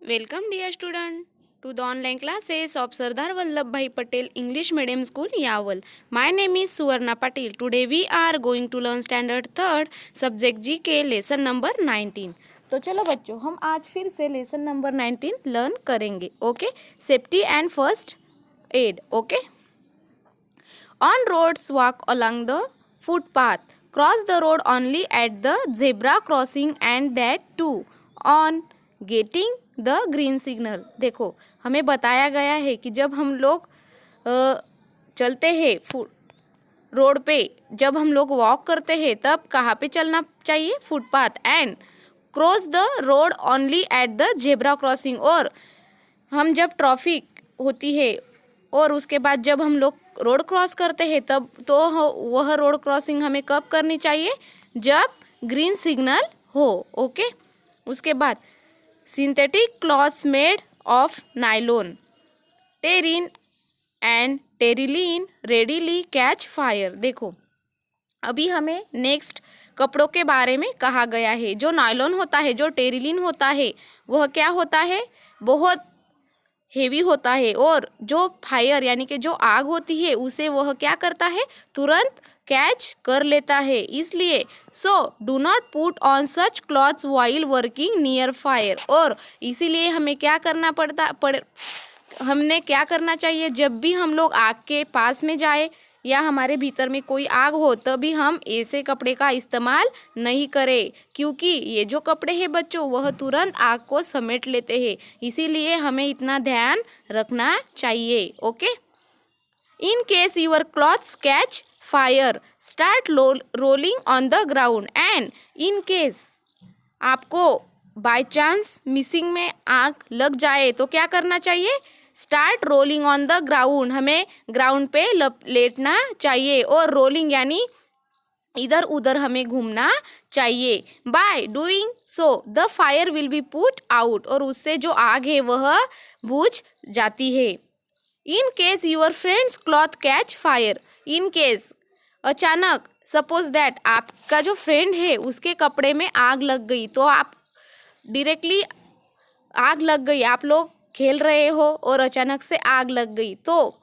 Welcome dear student to the online classes of Sardar Vallabhbhai Patel English Medium School Yaval. My name is Suvarna Patil. Today we are going to learn standard 3rd subject GK lesson number 19. तो चलो बच्चों हम आज फिर से lesson number 19 learn करेंगे. Okay, safety and first aid. Okay, on roads walk along the footpath, cross the road only at the zebra crossing and that too on getting the green signal. देखो हमें बताया गया है कि जब हम लोग चलते हैं रोड पे, जब हम लोग वॉक करते हैं तब कहाँ पे चलना चाहिए? Footpath. And cross the road only at the zebra crossing. और हम जब ट्रैफिक होती है और उसके बाद जब हम लोग रोड क्रॉस करते हैं तब तो वह रोड क्रॉसिंग हमें कब करनी चाहिए? जब ग्रीन सिग्नल हो. ओके, उसके बाद synthetic cloths made of nylon, terine and terylene readily catch fire. देखो अभी हमें नेक्स्ट कपड़ों के बारे में कहा गया है. जो नायलॉन होता है, जो टेरिलिन होता है, वह क्या होता है? बहुत हेवी होता है. और जो फायर यानी कि जो आग होती है उसे वह क्या करता है? तुरंत कैच कर लेता है. इसलिए so do not put on such clothes while working near fire. और इसीलिए हमें क्या करना हमने क्या करना चाहिए? जब भी हम लोग आग के पास में जाए या हमारे भीतर में कोई आग हो तभी हम ऐसे कपड़े का इस्तेमाल नहीं करें, क्योंकि ये जो कपड़े हैं बच्चों वह तुरंत आग को समेट लेते हैं. इसीलिए हमें इतना ध्यान रखना चाहिए. Okay, in case your clothes catch fire start rolling on the ground. And in case आपको बाय चांस मिसिंग में आग लग जाए तो क्या करना चाहिए? Start rolling on the ground. हमें ग्राउंड पे लेटना चाहिए. और रोलिंग यानी इधर उधर हमें घूमना चाहिए. By doing so the fire will be put out. और उससे जो आग है वह बुझ जाती है. In case your friends cloth catch fire. In case अचानक सपोज दैट आपका जो फ्रेंड है उसके कपड़े में आग लग गई, तो आप डायरेक्टली आग लग गई, आप लोग खेल रहे हो और अचानक से आग लग गई, तो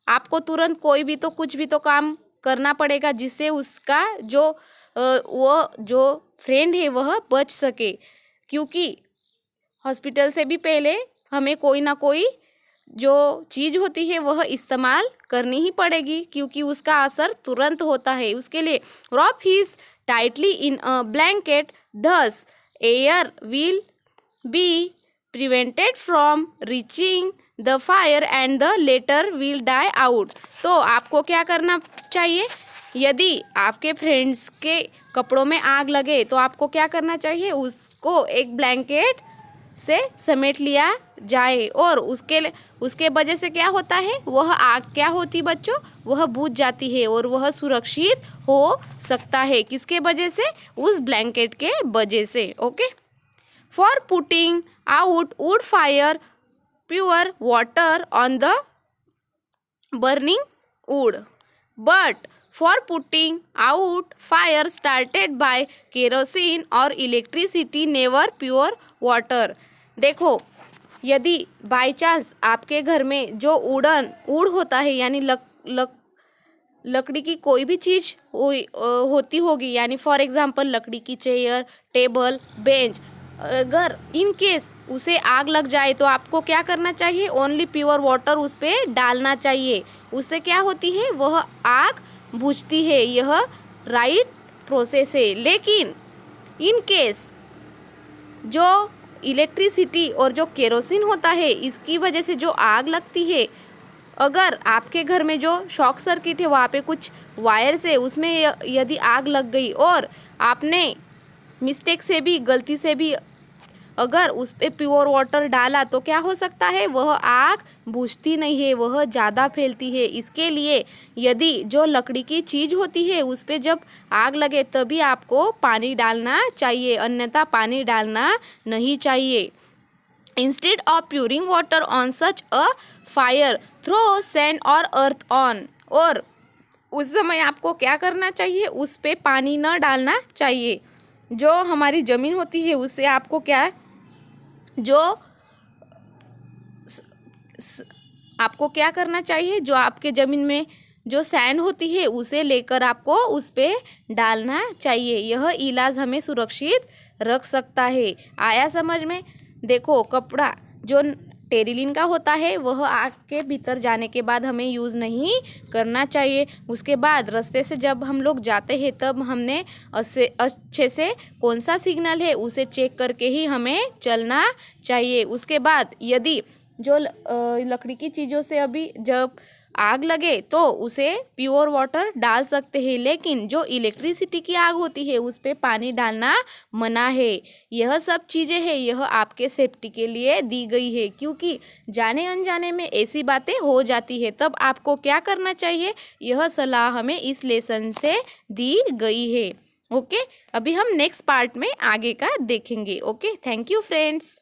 आपको तुरंत कोई भी तो कुछ भी तो काम करना पड़ेगा जिससे उसका जो वो जो फ्रेंड है वह बच सके. क्योंकि हॉस्पिटल से भी पहले हमें कोई ना कोई जो चीज़ होती है वह इस्तेमाल करनी ही पड़ेगी, क्योंकि उसका असर तुरंत होता है. उसके लिए wrap his tightly in a blanket, thus air will be prevented from reaching the fire and the latter will die out. तो आपको क्या करना चाहिए? यदि आपके फ्रेंड्स के कपड़ों में आग लगे तो आपको क्या करना चाहिए? उसको एक ब्लैंकेट से समेट लिया जाए. और उसके वजह से क्या होता है? वह आग क्या होती बच्चों? वह बुझ जाती है और वह सुरक्षित हो सकता है. किसके वजह से? उस ब्लैंकेट के वजह से. Okay, for putting out wood fire pure water on the burning wood, but for putting out fire started by kerosene or electricity never pure water. देखो यदि बाय चांस आपके घर में जो वुड होता है यानी लकड़ी की कोई भी चीज़ होती होगी, यानी फॉर एग्जांपल लकड़ी की चेयर, टेबल, बेंच, अगर इन केस उसे आग लग जाए तो आपको क्या करना चाहिए? ओनली प्योर वाटर उस पर डालना चाहिए. उससे क्या होती है? वह आग बुझती है. यह राइट प्रोसेस है. लेकिन इन केस जो इलेक्ट्रिसिटी और जो केरोसिन होता है इसकी वजह से जो आग लगती है, अगर आपके घर में जो शॉक सर्किट है वहाँ पे कुछ वायर से उसमें यदि आग लग गई और आपने मिस्टेक से भी, गलती से भी अगर उस पर प्योर वाटर डाला तो क्या हो सकता है? वह आग बुझती नहीं है, वह ज़्यादा फैलती है. इसके लिए यदि जो लकड़ी की चीज़ होती है उस पर जब आग लगे तभी आपको पानी डालना चाहिए, अन्यथा पानी डालना नहीं चाहिए. Instead of pouring water on such a fire throw sand और अर्थ ऑन. और उस समय आपको क्या करना चाहिए? उस पर पानी न डालना चाहिए. जो हमारी ज़मीन होती है उससे आपको क्या है? जो आपको क्या करना चाहिए, जो आपके ज़मीन में जो सैंड होती है उसे लेकर आपको उस पे डालना चाहिए। यह इलाज हमें सुरक्षित रख सकता है। आया समझ में? देखो, कपड़ा जो टेरिलिन का होता है वह आग के भीतर जाने के बाद हमें यूज़ नहीं करना चाहिए। उसके बाद रास्ते से जब हम लोग जाते हैं तब हमने अच्छे से कौन सा सिग्नल है उसे चेक करके ही हमें चलना चाहिए। उसके बाद यदि जो लकड़ी की चीज़ों से अभी जब आग लगे तो उसे प्योर वाटर डाल सकते हैं, लेकिन जो इलेक्ट्रिसिटी की आग होती है उस पे पानी डालना मना है। यह सब चीज़ें हैं, यह आपके सेफ्टी के लिए दी गई है, क्योंकि जाने अनजाने में ऐसी बातें हो जाती है। तब आपको क्या करना चाहिए, यह सलाह हमें इस लेसन से दी गई है। ओके, अभी हम नेक्स्ट पार्ट में आगे का देखेंगे। Okay, thank you friends.